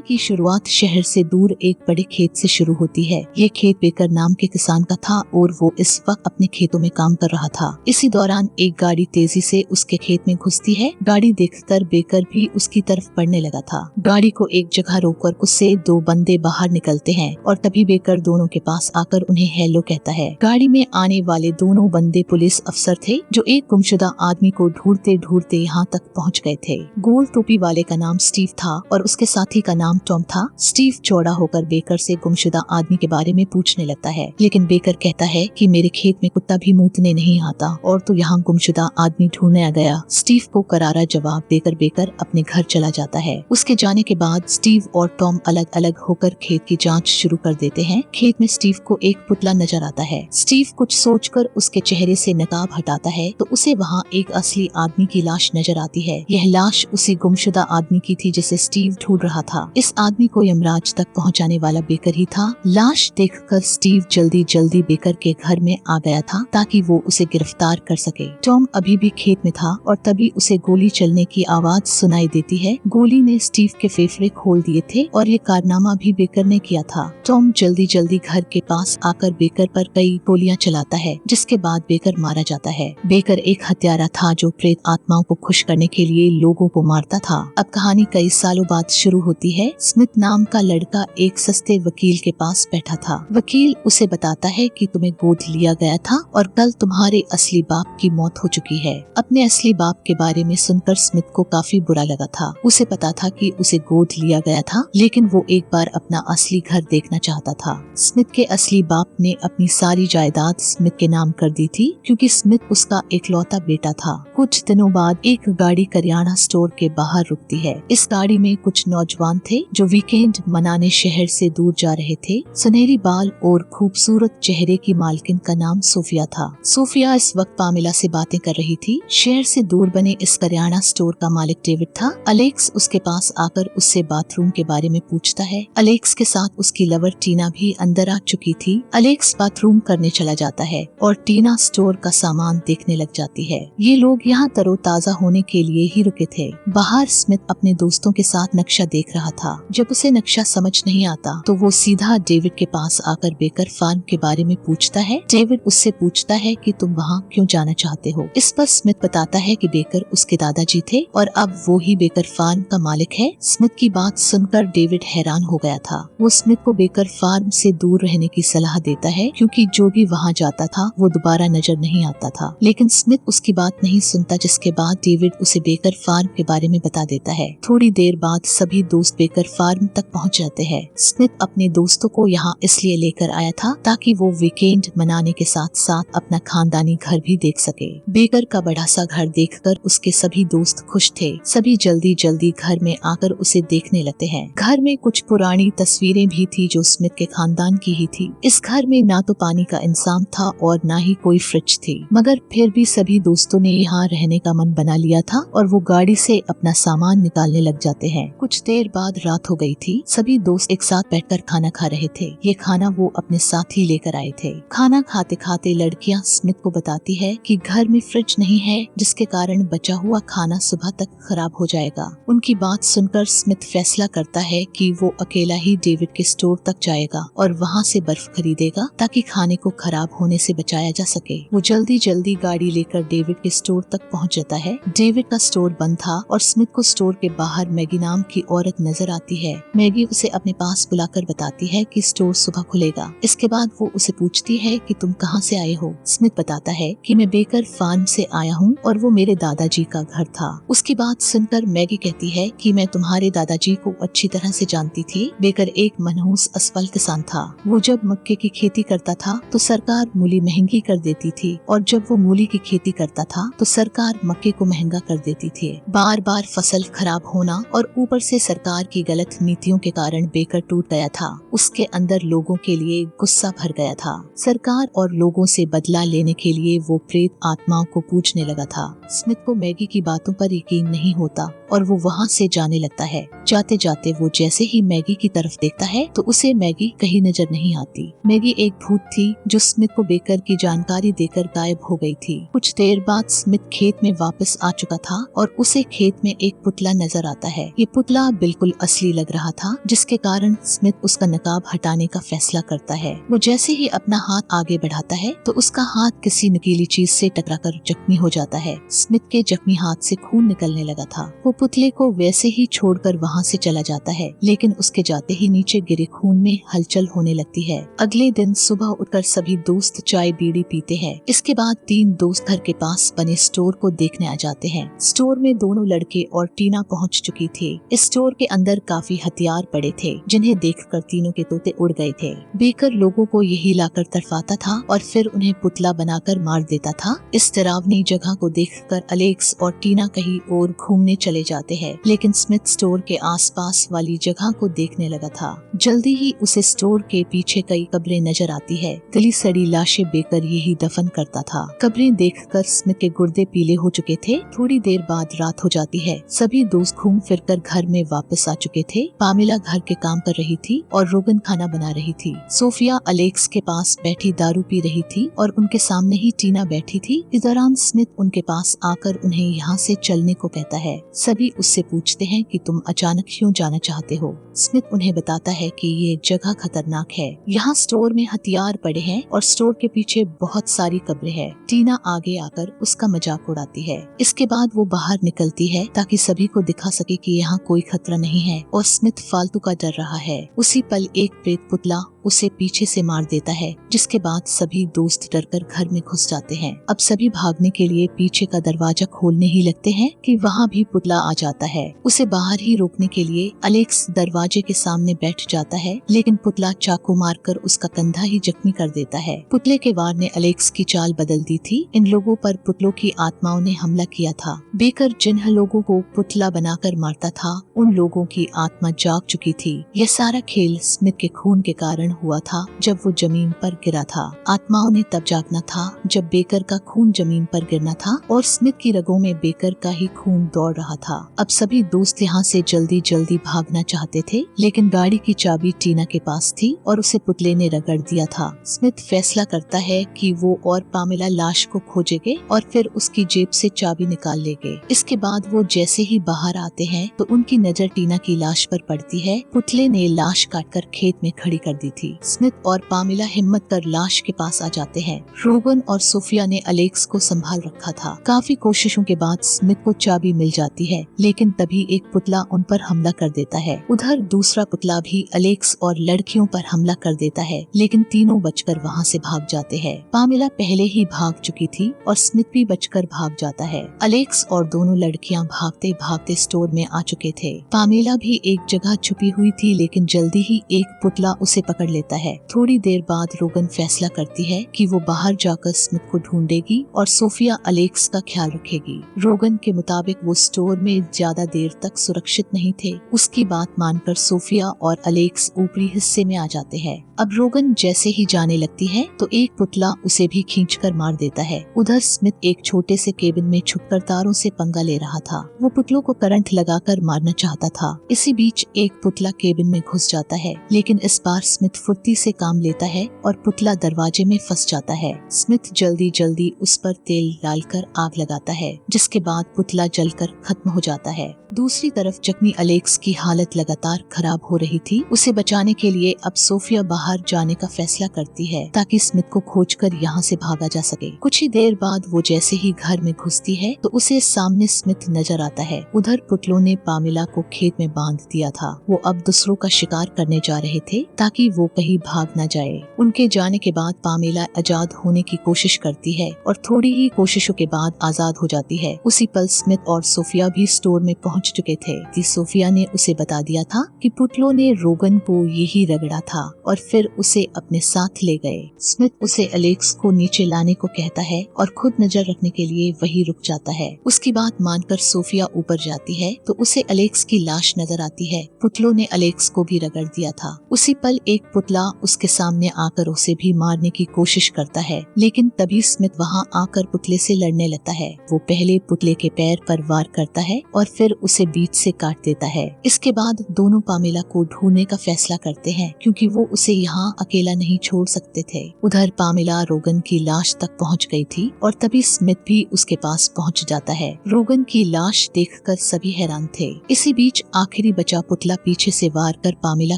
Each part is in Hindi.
की शुरुआत शहर से दूर एक बड़े खेत से शुरू होती है। ये खेत बेकर नाम के किसान का था और वो इस वक्त अपने खेतों में काम कर रहा था। इसी दौरान एक गाड़ी तेजी से उसके खेत में घुसती है। गाड़ी देखकर बेकर भी उसकी तरफ बढ़ने लगा था। गाड़ी को एक जगह रोककर उससे दो बंदे बाहर निकलते हैं और तभी बेकर दोनों के पास आकर उन्हें हेलो कहता है। गाड़ी में आने वाले दोनों बंदे पुलिस अफसर थे जो एक गुमशुदा आदमी को ढूंढते ढूंढते यहाँ तक पहुँच गए थे। गोल टोपी वाले का नाम स्टीव था और उसके साथी का नाम टॉम था। स्टीव चौड़ा होकर बेकर से गुमशुदा आदमी के बारे में पूछने लगता है, लेकिन बेकर कहता है कि मेरे खेत में कुत्ता भी मूतने नहीं आता और तो यहाँ गुमशुदा आदमी ढूंढने आ गया। स्टीव को करारा जवाब देकर बेकर अपने घर चला जाता है। उसके जाने के बाद स्टीव और टॉम अलग अलग होकर खेत की जांच शुरू कर देते हैं। खेत में स्टीव को एक पुतला नजर आता है। स्टीव कुछ सोचकर उसके चेहरे से नकाब हटाता है तो उसे वहाँ एक असली आदमी की लाश नजर आती है। यह लाश उसी गुमशुदा आदमी की थी जिसे स्टीव ढूंढ रहा था। इस आदमी को यमराज तक पहुंचाने वाला बेकर ही था। लाश देखकर स्टीव जल्दी जल्दी बेकर के घर में आ गया था ताकि वो उसे गिरफ्तार कर सके। टॉम अभी भी खेत में था और तभी उसे गोली चलने की आवाज सुनाई देती है। गोली ने स्टीव के फेफड़े खोल दिए थे और ये कारनामा भी बेकर ने किया था। टॉम जल्दी जल्दी घर के पास आकर बेकर पर कई गोलियां चलाता है, जिसके बाद बेकर मारा जाता है। बेकर एक हत्यारा था जो प्रेत आत्माओं को खुश करने के लिए लोगों को मारता था। अब कहानी कई सालों बाद शुरू होती है। स्मिथ नाम का लड़का एक सस्ते वकील के पास बैठा था। वकील उसे बताता है कि तुम्हें गोद लिया गया था और कल तुम्हारे असली बाप की मौत हो चुकी है। अपने असली बाप के बारे में सुनकर स्मिथ को काफी बुरा लगा था। उसे पता था कि उसे गोद लिया गया था, लेकिन वो एक बार अपना असली घर देखना चाहता था। स्मिथ के असली बाप ने अपनी सारी जायदाद स्मिथ के नाम कर दी थी क्योंकि स्मिथ उसका इकलौता बेटा था। कुछ दिनों बाद एक गाड़ी करियाना स्टोर के बाहर रुकती है। इस गाड़ी में कुछ नौजवान थे जो वीकेंड मनाने शहर से दूर जा रहे थे। सुनहरी बाल और खूबसूरत चेहरे की मालकिन का नाम सोफिया था। सोफिया इस वक्त पामिला से बातें कर रही थी। शहर से दूर बने इस करियाना स्टोर का मालिक डेविड था। अलेक्स उसके पास आकर उससे बाथरूम के बारे में पूछता है। अलेक्स के साथ उसकी लवर टीना भी अंदर आ चुकी थी। अलेक्स बाथरूम करने चला जाता है और टीना स्टोर का सामान देखने लग जाती है। ये लोग यहाँ तरोताजा होने के लिए ही रुके थे। बाहर स्मिथ अपने दोस्तों के साथ नक्शा देख रहा था। जब उसे नक्शा समझ नहीं आता तो वो सीधा डेविड के पास आकर बेकर फार्म के बारे में पूछता है। डेविड उससे पूछता है कि तुम वहाँ क्यों जाना चाहते हो। इस पर स्मिथ बताता है कि बेकर उसके दादाजी थे और अब वो ही बेकर फार्म का मालिक है। स्मिथ की बात सुनकर डेविड हैरान हो गया था। वो स्मिथ को बेकर फार्म से दूर रहने की सलाह देता है क्योंकि जो भी वहाँ जाता था वो दोबारा नजर नहीं आता था, लेकिन स्मिथ उसकी बात नहीं सुनता, जिसके बाद डेविड उसे बेकर फार्म के बारे में बता देता है। थोड़ी देर बाद सभी दोस्त बेकर फार्म तक पहुंच जाते हैं। स्मिथ अपने दोस्तों को यहाँ इसलिए लेकर आया था ताकि वो वीकेंड मनाने के साथ साथ अपना खानदानी घर भी देख सके। बेकर का बड़ा सा घर देखकर उसके सभी दोस्त खुश थे। सभी जल्दी जल्दी घर में आकर उसे देखने लगते हैं। घर में कुछ पुरानी तस्वीरें भी थी जो स्मिथ के खानदान की ही थी। इस घर में ना तो पानी का इंतजाम था और ना ही कोई फ्रिज थी, मगर फिर भी सभी दोस्तों ने यहाँ रहने का मन बना लिया था और वो गाड़ी से अपना सामान निकालने लग जाते हैं। कुछ देर बाद रात हो गई थी। सभी दोस्त एक साथ बैठकर खाना खा रहे थे। ये खाना वो अपने साथ ही लेकर आए थे। खाना खाते खाते लड़कियां स्मिथ को बताती है कि घर में फ्रिज नहीं है, जिसके कारण बचा हुआ खाना सुबह तक खराब हो जाएगा। उनकी बात सुनकर स्मिथ फैसला करता है कि वो अकेला ही डेविड के स्टोर तक जाएगा और वहाँ से बर्फ खरीदेगा ताकि खाने को खराब होने से बचाया जा सके। वो जल्दी जल्दी गाड़ी लेकर डेविड के स्टोर तक पहुँच जाता है। डेविड का स्टोर बंद था और स्मिथ को स्टोर के बाहर मैगी नाम की औरत नजर आती है। मैगी उसे अपने पास बुलाकर बताती है कि स्टोर सुबह खुलेगा। इसके बाद वो उसे पूछती है कि तुम कहाँ से आए हो। स्मिथ बताता है कि मैं बेकर फार्म से आया हूँ और वो मेरे दादाजी का घर था। उसकी बात सुनकर मैगी कहती है कि मैं तुम्हारे दादाजी को अच्छी तरह से जानती थी। बेकर एक मनहूस असफल किसान था। वो जब मक्के की खेती करता था तो सरकार मूली महंगी कर देती थी और जब वो मूली की खेती करता था तो सरकार मक्के को महंगा कर देती थी। बार बार फसल खराब होना और ऊपर से सरकार की गलत नीतियों के कारण बेकर टूट गया था। उसके अंदर लोगों के लिए गुस्सा भर गया था। सरकार और लोगों से बदला लेने के लिए वो प्रेत आत्माओं को पूजने लगा था। स्मिथ को मैगी की बातों पर यकीन नहीं होता और वो वहाँ से जाने लगता है। जाते जाते वो जैसे ही मैगी की तरफ देखता है तो उसे मैगी कहीं नजर नहीं आती। मैगी एक भूत थी जो स्मिथ को बेकर की जानकारी देकर गायब हो गई थी। कुछ देर बाद स्मिथ खेत में वापस आ चुका था और उसे खेत में एक पुतला नजर आता है। ये पुतला बिल्कुल असली लग रहा था, जिसके कारण स्मिथ उसका नकाब हटाने का फैसला करता है। वो जैसे ही अपना हाथ आगे बढ़ाता है तो उसका हाथ किसी नुकीली चीज से टकराकर जख्मी हो जाता है। स्मिथ के जख्मी हाथ से खून निकलने लगा था। वो पुतले को वैसे ही छोड़कर वहाँ से चला जाता है, लेकिन उसके जाते ही नीचे गिरे खून में हलचल होने लगती है। अगले दिन सुबह उठकर सभी दोस्त चाय बीड़ी पीते हैं। इसके बाद 3 दोस्त घर के पास बने स्टोर को देखने आ जाते हैं। स्टोर में दोनों लड़के और टीना पहुंच चुकी थी। इस स्टोर के अंदर काफी हथियार पड़े थे, जिन्हें देखकर तीनों के तोते उड़ गए थे। बेकर लोगों को यही लाकर तरफाता था और फिर उन्हें पुतला बनाकर मार देता था। इस डरावनी जगह को देखकर अलेक्स और टीना कहीं और घूमने चले जाते हैं, लेकिन स्मिथ स्टोर के आसपास वाली जगह को देखने लगा था। जल्दी ही उसे स्टोर के पीछे कई कब्रें नजर आती है। गली सड़ी लाशें बेकर यही दफन करता था। कब्रें देखकर स्मिथ के गुर्दे पीले हो चुके थे। थोड़ी देर बाद रात हो जाती है। सभी दोस्त घूम फिरकर घर में वापस आ चुके थे। पामेला घर के काम कर रही थी और रोगन खाना बना रही थी। सोफिया अलेक्स के पास बैठी दारू पी रही थी और उनके सामने ही टीना बैठी थी। इस दौरान स्मिथ उनके पास आकर उन्हें यहाँ से चलने को कहता है। सभी उससे पूछते हैं कि तुम अचानक क्यों जाना चाहते हो। स्मिथ उन्हें बताता है कि ये जगह खतरनाक है। यहाँ स्टोर में हथियार पड़े हैं और स्टोर के पीछे बहुत सारी कब्रें हैं। टीना आगे आकर उसका मजाक उड़ाती है। इसके बाद वो बाहर निकलती है ताकि सभी को दिखा सके कि यहाँ कोई खतरा नहीं है और स्मिथ फालतू का डर रहा है। उसी पल एक प्रेत पुतला उसे पीछे से मार देता है, जिसके बाद सभी दोस्त डरकर घर में घुस जाते हैं। अब सभी भागने के लिए पीछे का दरवाजा खोलने ही लगते हैं कि वहाँ भी पुतला आ जाता है। उसे बाहर ही रोकने के लिए अलेक्स दरवाजे के सामने बैठ जाता है, लेकिन पुतला चाकू मारकर उसका कंधा ही जख्मी कर देता है। पुतले के वार ने अलेक्स की चाल बदल दी थी। इन लोगों पर पुतलों की आत्माओं ने हमला किया था। बेकर जिन लोगों को पुतला बनाकर मारता था, उन लोगों की आत्मा जाग चुकी थी। यह सारा खेल स्मिथ के खून के कारण हुआ था जब वो जमीन पर गिरा था। आत्माओं ने तब जागना था जब बेकर का खून जमीन पर गिरना था और स्मिथ की रगों में बेकर का ही खून दौड़ रहा था। अब सभी दोस्त यहाँ से जल्दी जल्दी भागना चाहते थे, लेकिन गाड़ी की चाबी टीना के पास थी और उसे पुतले ने रगड़ दिया था। स्मिथ फैसला करता है कि वो और पामेला लाश को खोजेंगे और फिर उसकी जेब से चाबी निकाल लेंगे। इसके बाद वो जैसे ही बाहर आते हैं तो उनकी नजर टीना की लाश पर पड़ती है। पुतले ने लाश काटकर खेत में खड़ी कर दी थी। स्मिथ और पामेला हिम्मत कर लाश के पास आ जाते हैं। रोगन और सोफिया ने अलेक्स को संभाल रखा था। काफी कोशिशों के बाद स्मिथ को चाबी मिल जाती है, लेकिन तभी एक पुतला उन पर हमला कर देता है। उधर दूसरा पुतला भी अलेक्स और लड़कियों पर हमला कर देता है, लेकिन तीनों बचकर वहाँ से भाग जाते हैं। पामेला पहले ही भाग चुकी थी और स्मिथ भी बचकर भाग जाता है। अलेक्स और दोनों लड़कियां भागते भागते स्टोर में आ चुके थे। पामेला भी एक जगह छुपी हुई थी, लेकिन जल्दी ही एक पुतला उसे पकड़ लेता है। थोड़ी देर बाद रोगन फैसला करती है कि वो बाहर जाकर स्मिथ को ढूंढेगी और सोफिया अलेक्स का ख्याल रखेगी। रोगन के मुताबिक वो स्टोर में ज्यादा देर तक सुरक्षित नहीं थे। उसकी बात मानकर सोफिया और अलेक्स ऊपरी हिस्से में आ जाते हैं। अब रोगन जैसे ही जाने लगती है तो एक पुतला उसे भी खींचकर मार देता है। उधर स्मिथ एक छोटे से केबिन में छुपकर तारों से पंगा ले रहा था। वो पुतलों को करंट लगाकर मारना चाहता था। इसी बीच एक पुतला केबिन में घुस जाता है, लेकिन इस बार स्मिथ फुर्ती से काम लेता है और पुतला दरवाजे में फंस जाता है। स्मिथ जल्दी जल्दी उस पर तेल डालकर आग लगाता है, जिसके बाद पुतला जलकर खत्म हो जाता है। दूसरी तरफ जख्मी अलेक्स की हालत लगातार खराब हो रही थी। उसे बचाने के लिए अब सोफिया बाहर जाने का फैसला करती है ताकि स्मिथ को खोजकर यहाँ से भागा जा सके। कुछ ही देर बाद वो जैसे ही घर में घुसती है तो उसे सामने स्मिथ नजर आता है। उधर पुतलों ने पामेला को खेत में बांध दिया था। वो अब दूसरों का शिकार करने जा रहे थे ताकि वो कहीं भाग न जाए। उनके जाने के बाद पामेला आजाद होने की कोशिश करती है और थोड़ी ही कोशिशों के बाद आजाद हो जाती है। उसी पल स्मिथ और सोफिया भी स्टोर में पहुंच चुके थे। सोफिया ने उसे बता दिया था कि पुतलों ने रोगन को यही रगड़ा था और फिर उसे अपने साथ ले गए। स्मिथ उसे अलेक्स को नीचे लाने को कहता है और खुद नजर रखने के लिए वही रुक जाता है। उसकी बात मानकर सोफिया ऊपर जाती है तो उसे अलेक्स की लाश नजर आती है। पुतलों ने अलेक्स को भी रगड़ दिया था। उसी पल एक पुतला उसके सामने आकर उसे भी मारने की कोशिश करता है, लेकिन तभी स्मिथ वहां आकर पुतले से लड़ने लगता है। वो पहले पुतले के पैर पर वार करता है और फिर उसे बीच से काट देता है। इसके बाद दोनों पामेला को ढूंढने का फैसला करते हैं, क्योंकि वो उसे यहाँ अकेला नहीं छोड़ सकते थे। उधर पामेला रोगन की लाश तक पहुँच गई थी और तभी स्मिथ भी उसके पास पहुँच जाता है। रोगन की लाश देखकर सभी हैरान थे। इसी बीच आखिरी बचा पुतला पीछे से वार कर पामेला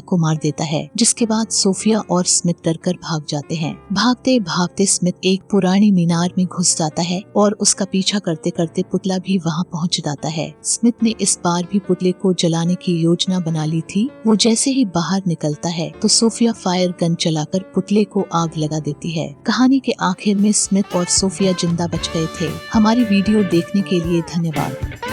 को मार देता है, जिसके बाद सोफिया और स्मिथ डरकर भाग जाते हैं। भागते भागते स्मिथ एक पुरानी मीनार में घुस जाता है और उसका पीछा करते करते पुतला भी वहां पहुंच जाता है। स्मिथ ने इस बार भी पुतले को जलाने की योजना बना ली थी। वो जैसे ही बाहर निकलता है तो सोफिया फायर गन चलाकर पुतले को आग लगा देती है। कहानी के आखिर में स्मिथ और सोफिया जिंदा बच गए थे। हमारी वीडियो देखने के लिए धन्यवाद।